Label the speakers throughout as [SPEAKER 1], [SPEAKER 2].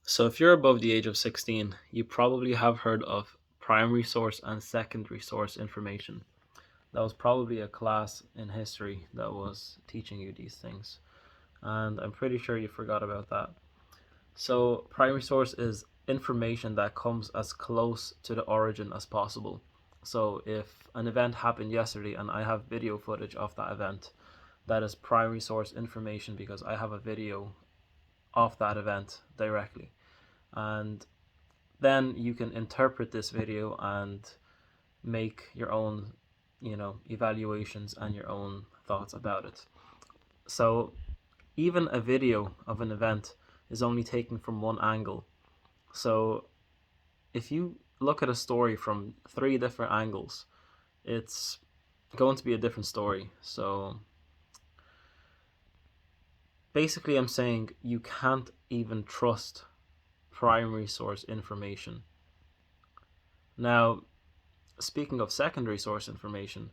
[SPEAKER 1] So, if you're above the age of 16, you probably have heard of primary source and secondary source information. That was probably a class in history that was teaching you these things. And I'm pretty sure you forgot about that. So, primary source is information that comes as close to the origin as possible. So, if an event happened yesterday and I have video footage of that event, that is primary source information because I have a video of that event directly. And then you can interpret this video and make your own, evaluations and your own thoughts about it. So, even a video of an event is only taken from one angle. So if you look at a story from three different angles, it's going to be a different story. So basically, I'm saying you can't even trust primary source information. Now, speaking of secondary source information,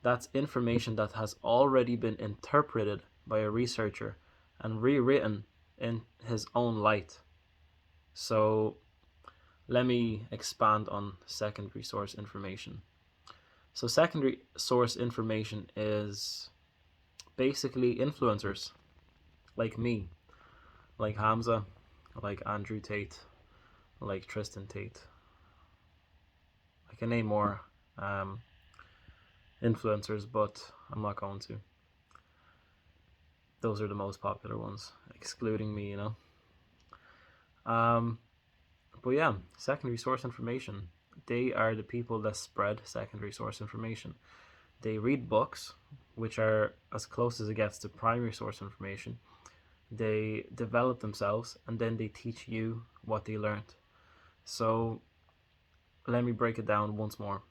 [SPEAKER 1] that's information that has already been interpreted by a researcher and rewritten in his own light. So let me expand on secondary source information. So, secondary source information is basically influencers like me, like Hamza, like Andrew Tate, like Tristan Tate. I can name more um, influencers, but I'm not going to. Those are the most popular ones, excluding me. Um, but yeah, secondary source information. They are the people that spread secondary source information. They read books, which are as close as it gets to primary source information. They develop themselves and then they teach you what they learned. So let me break it down once more.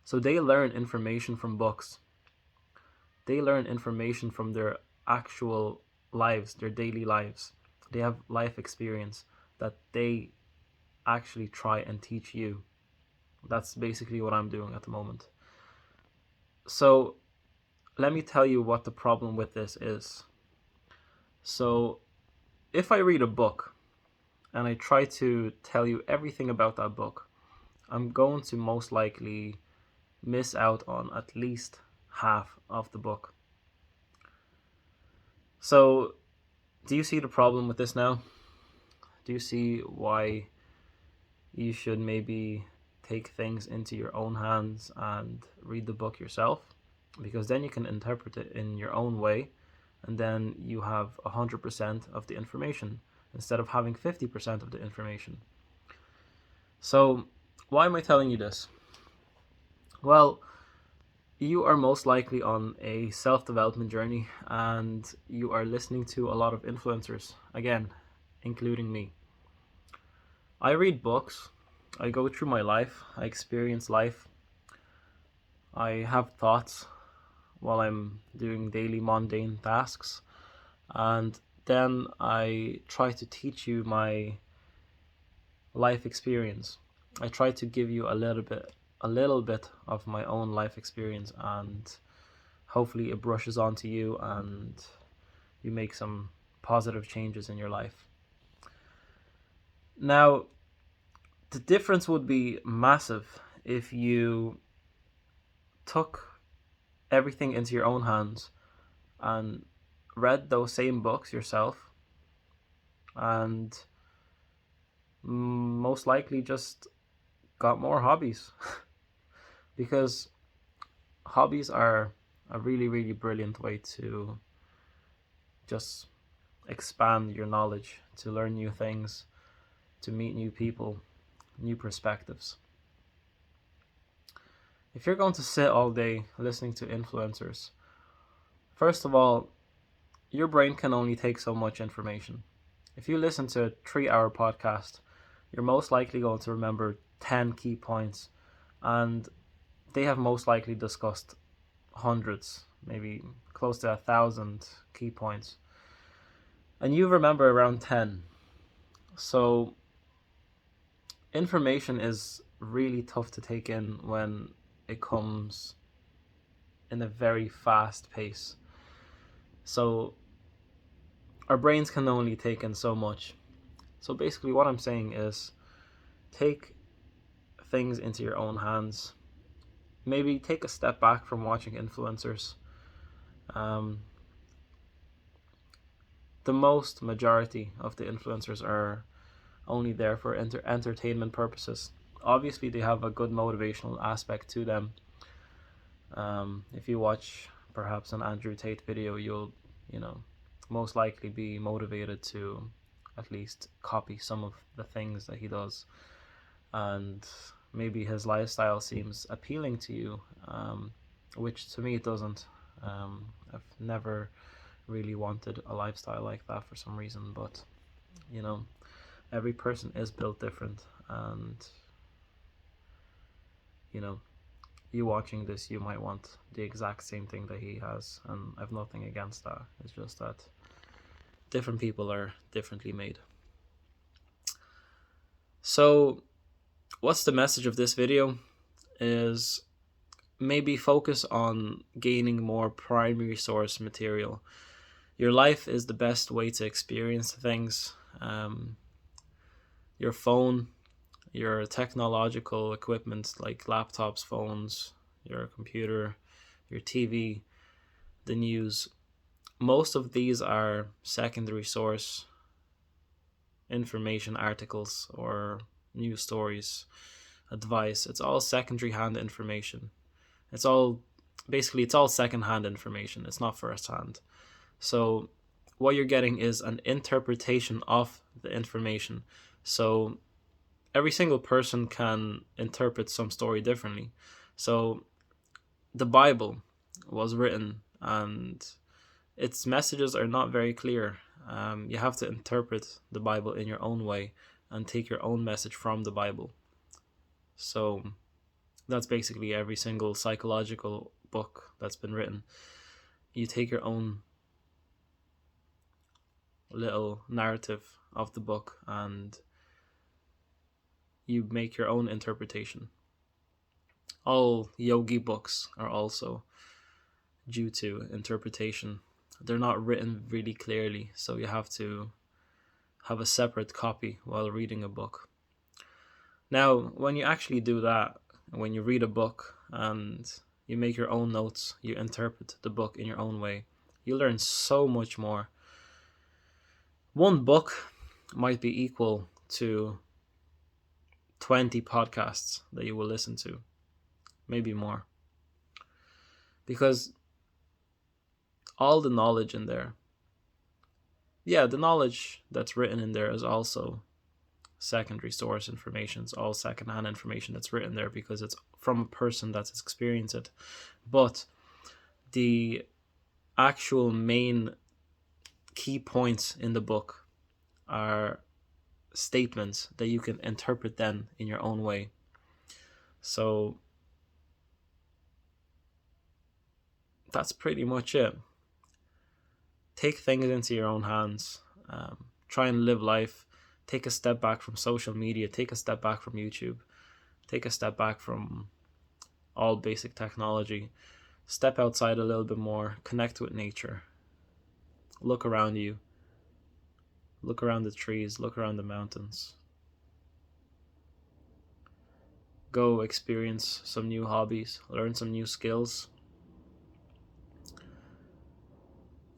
[SPEAKER 1] So they learn information from books. They learn information from their actual lives, their daily lives. They have life experience that they actually try and teach you. That's basically what I'm doing at the moment. So let me tell you what the problem with this is. So if I read a book and I try to tell you everything about that book, I'm going to most likely miss out on at least half of the book. So, do you see the problem with this now? Do you see why you should maybe take things into your own hands and read the book yourself? Because then you can interpret it in your own way, and then you have 100% of the information instead of having 50% of the information. So, why am I telling you this? Well, you are most likely on a self development journey and you are listening to a lot of influencers, again, including me. I read books, I go through my life, I experience life, I have thoughts while I'm doing daily mundane tasks, and then I try to teach you my life experience. I try to give you a little bit of my own life experience, and hopefully it brushes onto you and you make some positive changes in your life. Now, the difference would be massive if you took everything into your own hands and read those same books yourself and most likely just got more hobbies. Because hobbies are a really, really brilliant way to just expand your knowledge, to learn new things, to meet new people, new perspectives. If you're going to sit all day listening to influencers, first of all, your brain can only take so much information. If you listen to a 3 hour podcast, you're most likely going to remember 10 key points, and they have most likely discussed hundreds, maybe close to 1,000 key points, and you remember around 10. So information is really tough to take in when it comes in a very fast pace. So our brains can only take in so much. So basically what I'm saying is take things into your own hands. Maybe take a step back from watching influencers. Um, the majority of the influencers are only there for entertainment purposes. Obviously, they have a good motivational aspect to them. If you watch perhaps an Andrew Tate video, you'll, most likely be motivated to at least copy some of the things that he does. And maybe his lifestyle seems appealing to you, which to me it doesn't. I've never really wanted a lifestyle like that for some reason, but you know, every person is built different, and you know, you watching this, you might want the exact same thing that he has, and I've nothing against that. It's just that different people are differently made. So what's the message of this video is maybe focus on gaining more primary source material. Your life is the best way to experience things. Your phone, your technological equipment like laptops, phones, your computer, your TV, the news, most of these are secondary source information, articles or news stories, advice. It's all secondary hand information. It's all second-hand information. It's not first-hand. So what you're getting is an interpretation of the information. So every single person can interpret some story differently. So the Bible was written and its messages are not very clear. You have to interpret the Bible in your own way and take your own message from the Bible. So that's basically every single psychological book that's been written. You take your own little narrative of the book and you make your own interpretation. All yogi books are also due to interpretation. They're not written really clearly, so you have to have a separate copy while reading a book. Now, when you actually do that, when you read a book and you make your own notes, you interpret the book in your own way, you learn so much more. One book might be equal to 20 podcasts that you will listen to, maybe more. Because all the knowledge in there, the knowledge that's written in there is also secondary source information. It's all secondhand information that's written there because it's from a person that's experienced it. But the actual main key points in the book are statements that you can interpret then in your own way. So that's pretty much it. Take things into your own hands. Try and live life. Take a step back from social media. Take a step back from YouTube. Take a step back from all basic technology. Step outside a little bit more. Connect with nature. Look around you. Look around the trees. Look around the mountains. Go experience some new hobbies. Learn some new skills.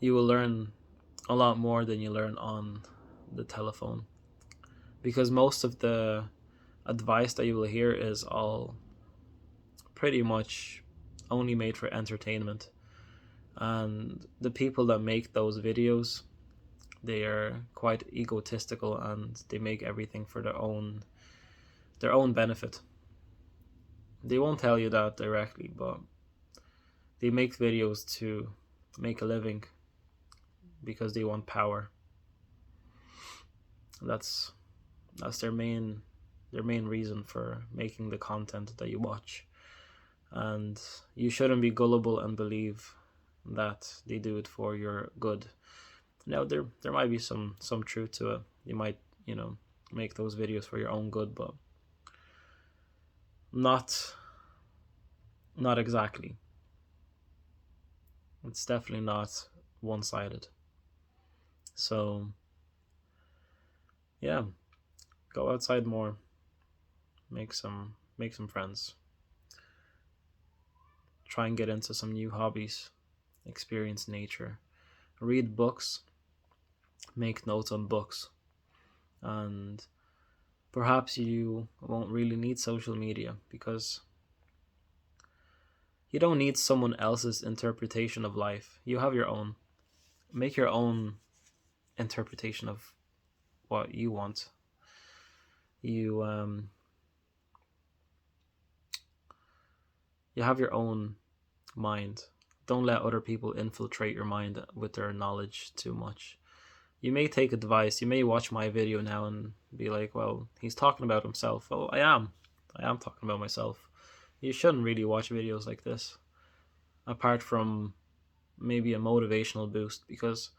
[SPEAKER 1] You will learn a lot more than you learn on the telephone. Because most of the advice that you will hear is all pretty much only made for entertainment. And the people that make those videos, they are quite egotistical and they make everything for their own benefit. They won't tell you that directly, but they make videos to make a living because they want power. That's their main reason for making the content that you watch. And you shouldn't be gullible and believe that they do it for your good. Now there might be some truth to it. You might, make those videos for your own good, but not exactly. It's definitely not one-sided. So yeah, go outside more, make some friends, try and get into some new hobbies, experience nature, read books, make notes on books, and perhaps you won't really need social media because you don't need someone else's interpretation of life. You have your own. Make your own interpretation of what you want. You you have your own mind. Don't let other people infiltrate your mind with their knowledge too much. You may take advice. You may watch my video now and be like, well, he's talking about himself. Well, I am. I am talking about myself. You shouldn't really watch videos like this, apart from maybe a motivational boost, because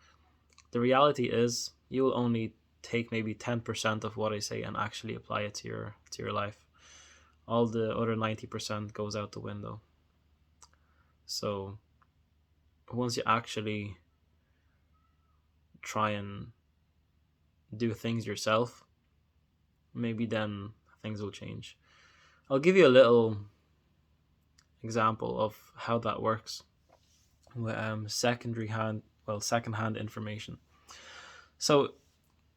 [SPEAKER 1] the reality is you'll only take maybe 10% of what I say and actually apply it to your life. All the other 90% goes out the window. So once you actually try and do things yourself, maybe then things will change. I'll give you a little example of how that works with secondhand information. So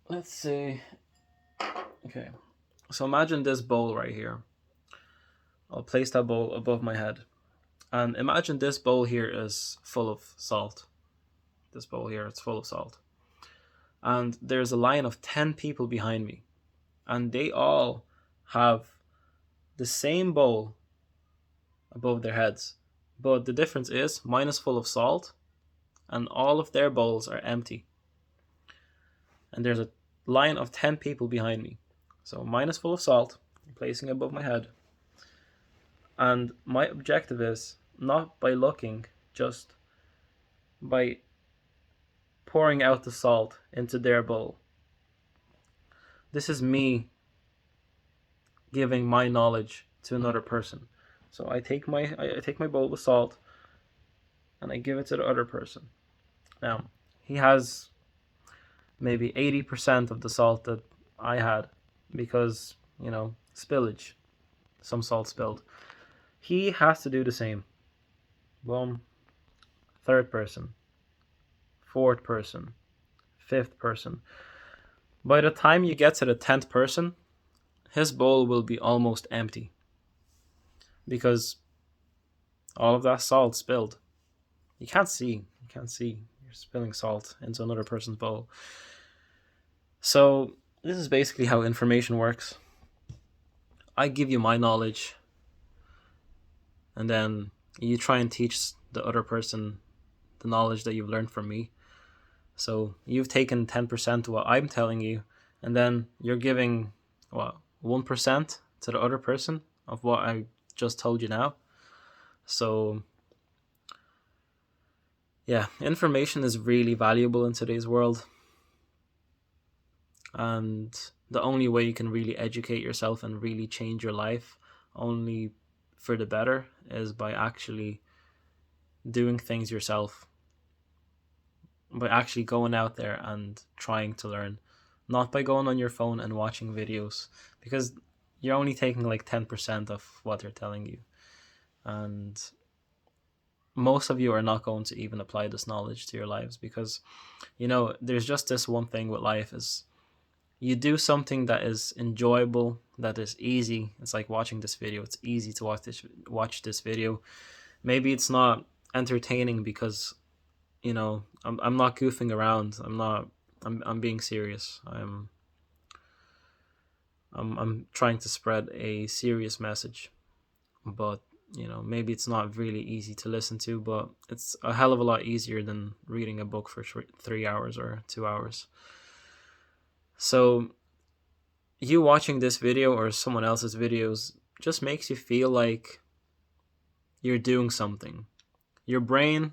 [SPEAKER 1] let's say, okay, so imagine this bowl right here. I'll place that bowl above my head, and imagine this bowl here is full of salt. This bowl here, it's full of salt, and there's a line of 10 people behind me, and they all have the same bowl above their heads, but the difference is mine is full of salt and all of their bowls are empty, and there's a line of 10 people behind me. So mine is full of salt, I'm placing it above my head, and my objective is not by looking, just by pouring out the salt into their bowl. This is me giving my knowledge to another person. So I take my bowl with salt and I give it to the other person. Now, he has maybe 80% of the salt that I had because, spillage, some salt spilled. He has to do the same. Boom. Third person, fourth person, fifth person. By the time you get to the 10th person, his bowl will be almost empty because all of that salt spilled. You can't see. You're spilling salt into another person's bowl. So this is basically how information works. I give you my knowledge, and then you try and teach the other person the knowledge that you've learned from me. So you've taken 10% of what I'm telling you, and then you're giving 1% to the other person of what I just told you now. So yeah, information is really valuable in today's world, and the only way you can really educate yourself and really change your life only for the better is by actually doing things yourself, by actually going out there and trying to learn, not by going on your phone and watching videos, because you're only taking like 10% of what they're telling you, and most of you are not going to even apply this knowledge to your lives, because there's just this one thing with life is you do something that is enjoyable, that is easy. It's like watching this video. It's easy to watch this video. Maybe it's not entertaining because I'm not goofing around. I'm being serious. I'm trying to spread a serious message, but maybe it's not really easy to listen to, but it's a hell of a lot easier than reading a book for 3 hours or 2 hours. So you watching this video or someone else's videos just makes you feel like you're doing something. Your brain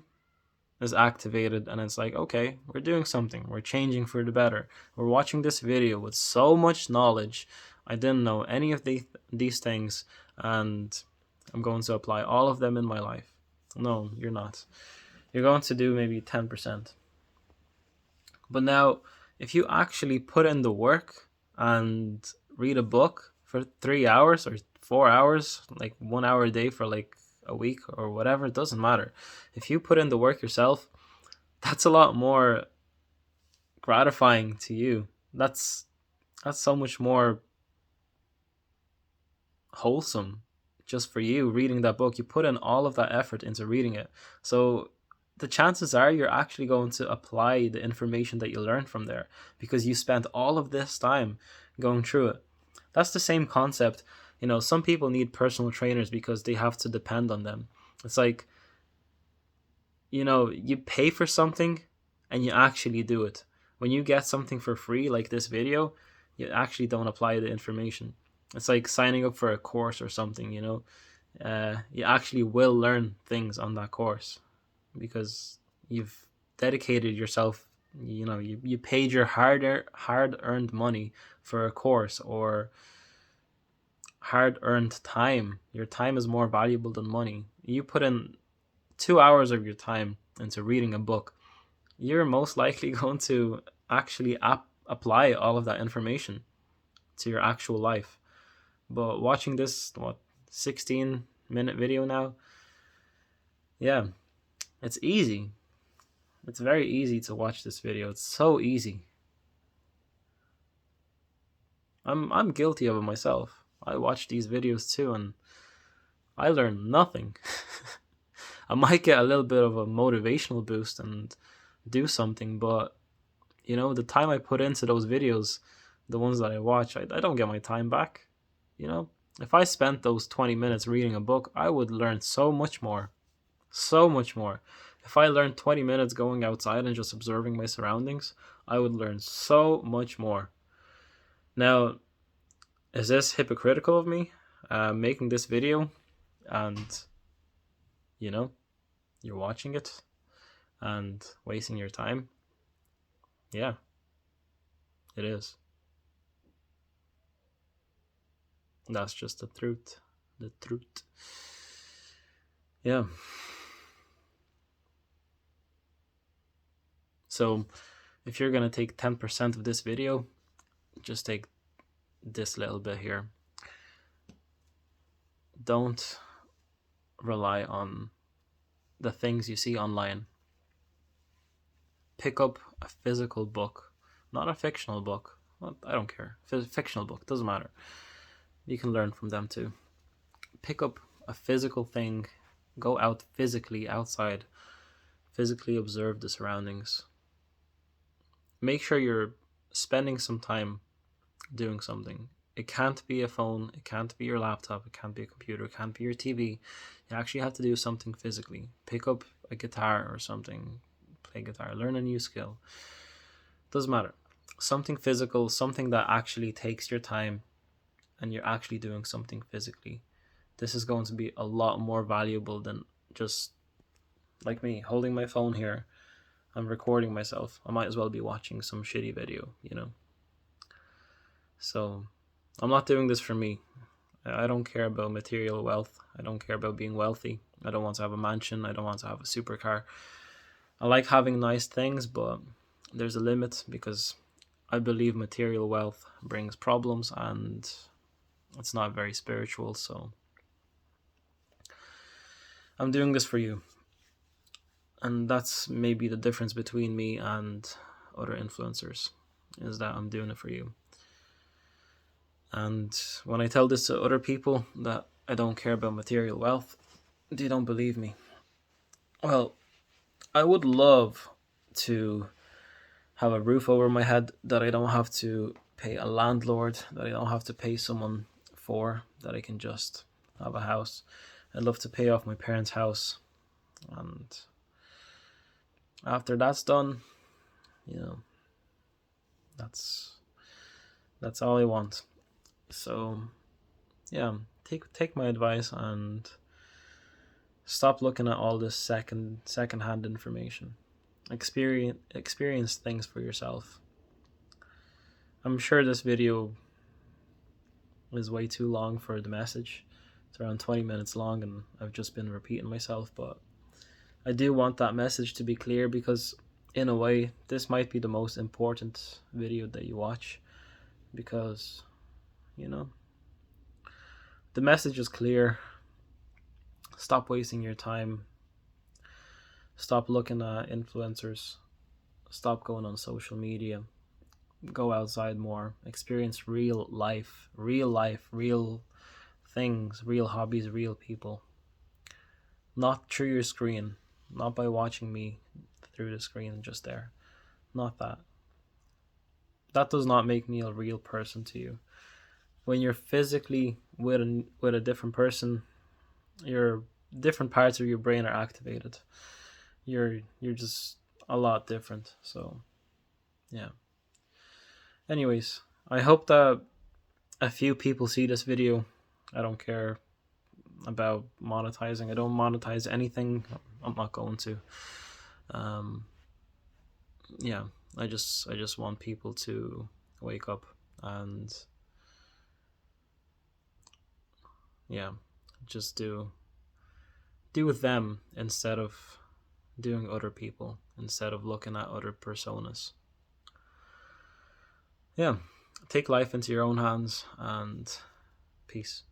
[SPEAKER 1] is activated and it's like, okay, we're doing something. We're changing for the better. We're watching this video with so much knowledge. I didn't know any of these things, and I'm going to apply all of them in my life. No, you're not. You're going to do maybe 10%. But now, if you actually put in the work and read a book for 3 hours or 4 hours, like 1 hour a day for like a week or whatever, it doesn't matter. If you put in the work yourself, that's a lot more gratifying to you. That's so much more wholesome just for you reading that book. You put in all of that effort into reading it. So the chances are you're actually going to apply the information that you learned from there because you spent all of this time going through it. That's the same concept. Some people need personal trainers because they have to depend on them. It's like, you pay for something and you actually do it. When you get something for free, like this video, you actually don't apply the information. It's like signing up for a course or something. You actually will learn things on that course because you've dedicated yourself. You paid your hard earned money for a course or hard earned time. Your time is more valuable than money. You put in 2 hours of your time into reading a book, you're most likely going to actually apply all of that information to your actual life. But watching this 16-minute video now, yeah, it's easy. It's very easy to watch this video. It's so easy. I'm guilty of it myself. I watch these videos too and I learn nothing. I might get a little bit of a motivational boost and do something, but the time I put into those videos, the ones that I watch, I don't get my time back. If I spent those 20 minutes reading a book, I would learn so much more. So much more. If I learned 20 minutes going outside and just observing my surroundings, I would learn so much more. Now, is this hypocritical of me making this video and, you're watching it and wasting your time? Yeah, it is. That's just the truth. The truth. Yeah. So if you're going to take 10% of this video, just take this little bit here. Don't rely on the things you see online. Pick up a physical book, not a fictional book. Well, I don't care. Fictional book, doesn't matter. You can learn from them too. Pick up a physical thing. Go out physically outside. Physically observe the surroundings. Make sure you're spending some time doing something. It can't be a phone, it can't be your laptop, it can't be a computer, it can't be your TV. You actually have to do something physically. Pick up a guitar or something, play guitar, learn a new skill. Doesn't matter. Something physical, something that actually takes your time and you're actually doing something physically. This is going to be a lot more valuable than just like me holding my phone here. I'm recording myself. I might as well be watching some shitty video. So I'm not doing this for me. I don't care about material wealth. I don't care about being wealthy. I don't want to have a mansion. I don't want to have a supercar. I like having nice things, but there's a limit because I believe material wealth brings problems and it's not very spiritual. So I'm doing this for you. And that's maybe the difference between me and other influencers, is that I'm doing it for you. And when I tell this to other people that I don't care about material wealth, they don't believe me. Well, I would love to have a roof over my head that I don't have to pay a landlord, that I don't have to pay someone for, that I can just have a house. I'd love to pay off my parents' house, and after that's done, that's all I want. So yeah, take my advice and stop looking at all this second-hand information. Experience things for yourself. I'm sure this video is way too long for the message. It's around 20 minutes long and I've just been repeating myself, but I do want that message to be clear because in a way this might be the most important video that you watch. because, you know, the message is clear. Stop wasting your time. Stop looking at influencers. Stop going on social media. Go outside more. Experience real life, real things, real hobbies, real people. Not through your screen. Not by watching me through the screen just there. Not that. That does not make me a real person to you. When you're physically with a different person, your different parts of your brain are activated. You're just a lot different. So yeah. Anyways, I hope that a few people see this video. I don't care about monetizing. I don't monetize anything. I'm not going to. Um, yeah, I just want people to wake up and yeah, just do with them instead of doing other people, instead of looking at other personas. Yeah, take life into your own hands and peace.